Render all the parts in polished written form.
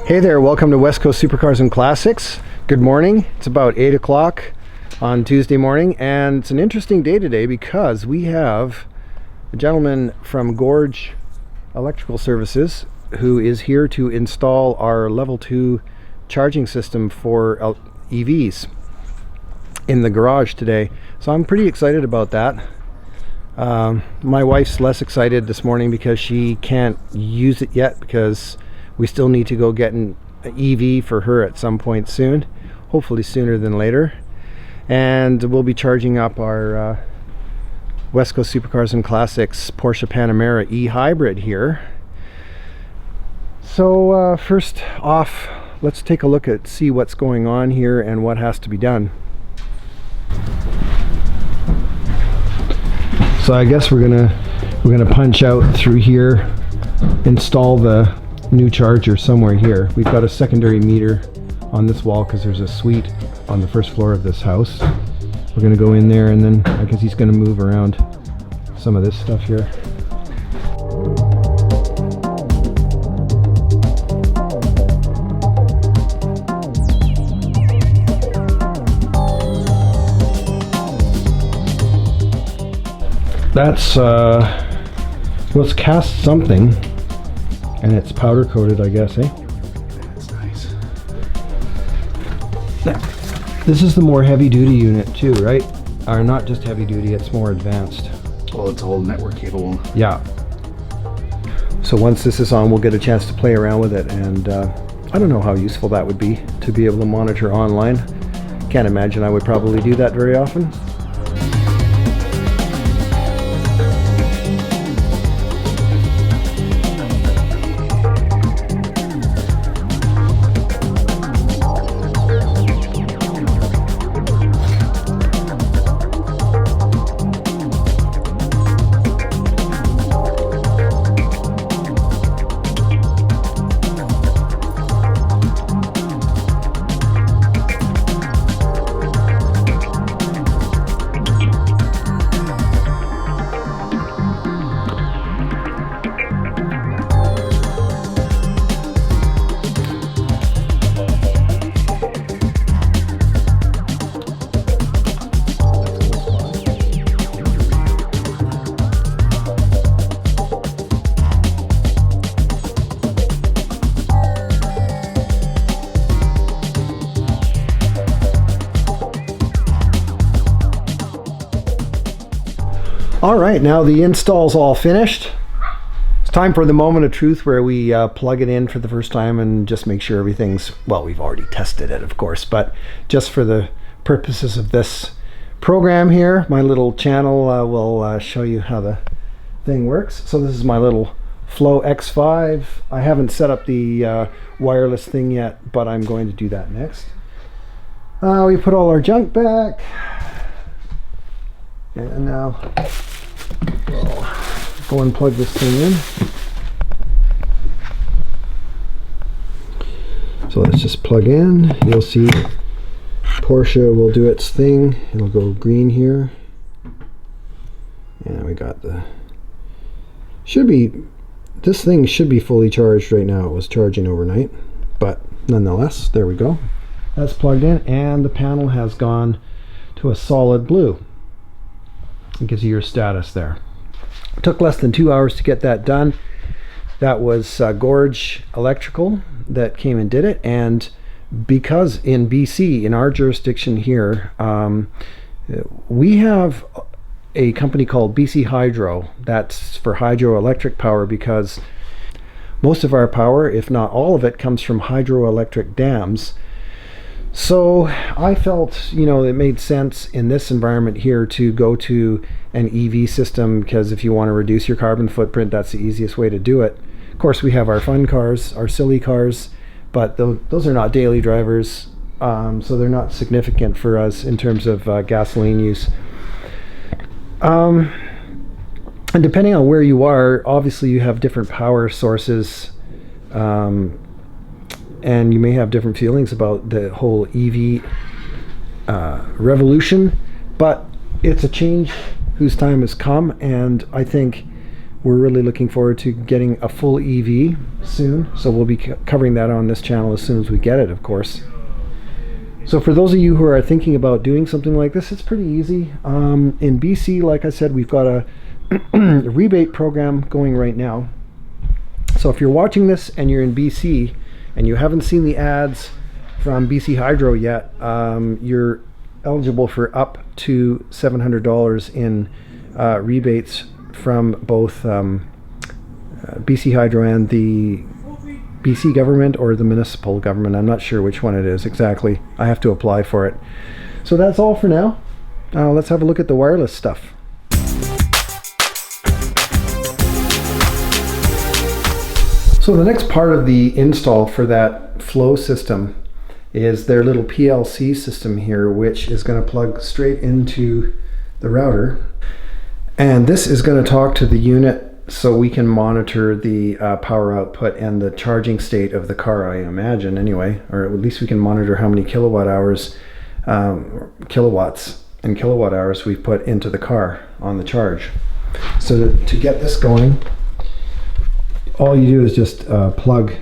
Hey there, welcome to West Coast Supercars and Classics. Good morning. It's about 8 o'clock on Tuesday morning, and it's an interesting day today because we have a gentleman from Gorge Electrical Services who is here to install our level 2 charging system for EVs in the garage today. So I'm pretty excited about that. My wife's less excited this morning because she can't use it yet because we still need to go get an EV for her at some point soon, hopefully sooner than later. And we'll be charging up our West Coast Supercars and Classics Porsche Panamera e-hybrid here. So first off, let's take a look at see what's going on here and what has to be done. So I guess we're gonna punch out through here, install the new charger somewhere here. We've got a secondary meter on this wall because there's a suite on the first floor of this house. We're gonna go in there, and then I guess he's gonna move around some of this stuff here. That's let's cast something. And it's powder coated, I guess, eh? That's nice. This is the more heavy duty unit too, right? Or not just heavy duty, it's more advanced. Well, it's all network capable. Yeah. So once this is on, we'll get a chance to play around with it, and I don't know how useful that would be to be able to monitor online. Can't imagine I would probably do that very often. All right, now the install's all finished. It's time for the moment of truth where we plug it in for the first time and just make sure everything's, well, we've already tested it, of course, but just for the purposes of this program here, my little channel will show you how the thing works. So this is my little Flow X5. I haven't set up the wireless thing yet, but I'm going to do that next. We put all our junk back. And now we'll go and plug this thing in. So let's just plug in. You'll see Porsche will do its thing. It'll go green here. And we got this thing should be fully charged right now. It was charging overnight, but nonetheless, there we go. That's plugged in, and the panel has gone to a solid blue. It gives you your status there. It took less than 2 hours to get that done. That was Gorge Electrical that came and did it, and because in BC, in our jurisdiction here, we have a company called BC Hydro. That's for hydroelectric power, because most of our power, if not all of it, comes from hydroelectric dams. So I felt, it made sense in this environment here to go to an EV system, because if you want to reduce your carbon footprint, that's the easiest way to do it. Of course, we have our fun cars, our silly cars, but those are not daily drivers, so they're not significant for us in terms of gasoline use. And depending on where you are, obviously you have different power sources, and you may have different feelings about the whole EV revolution, but it's a change whose time has come, and I think we're really looking forward to getting a full EV soon, so we'll be covering that on this channel as soon as we get it, of course. So for those of you who are thinking about doing something like this, it's pretty easy. In BC, like I said, we've got a rebate program going right now. So if you're watching this and you're in BC and you haven't seen the ads from BC Hydro yet, you're eligible for up to $700 in rebates from both BC Hydro and the BC government or the municipal government. I'm not sure which one it is exactly. I have to apply for it. So that's all for now. Let's have a look at the wireless stuff. So the next part of the install for that flow system is their little PLC system here, which is going to plug straight into the router. And this is going to talk to the unit so we can monitor the power output and the charging state of the car, I imagine, anyway. Or at least we can monitor how many kilowatts and kilowatt hours we've put into the car on the charge. So to get this going, all you do is just plug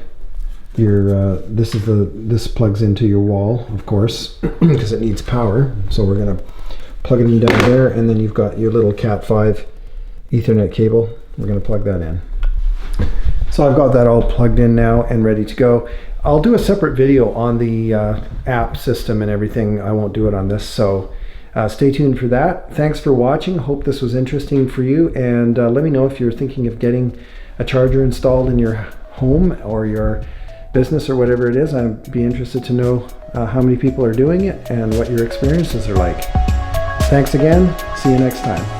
your, this plugs into your wall, of course, because it needs power. So we're going to plug it in down there, and then you've got your little Cat5 Ethernet cable. We're going to plug that in. So I've got that all plugged in now and ready to go. I'll do a separate video on the app system and everything. I won't do it on this, so stay tuned for that. Thanks for watching. Hope this was interesting for you, and let me know if you're thinking of getting a charger installed in your home or your business or whatever it is. I'd be interested to know how many people are doing it and what your experiences are like. Thanks again. See you next time.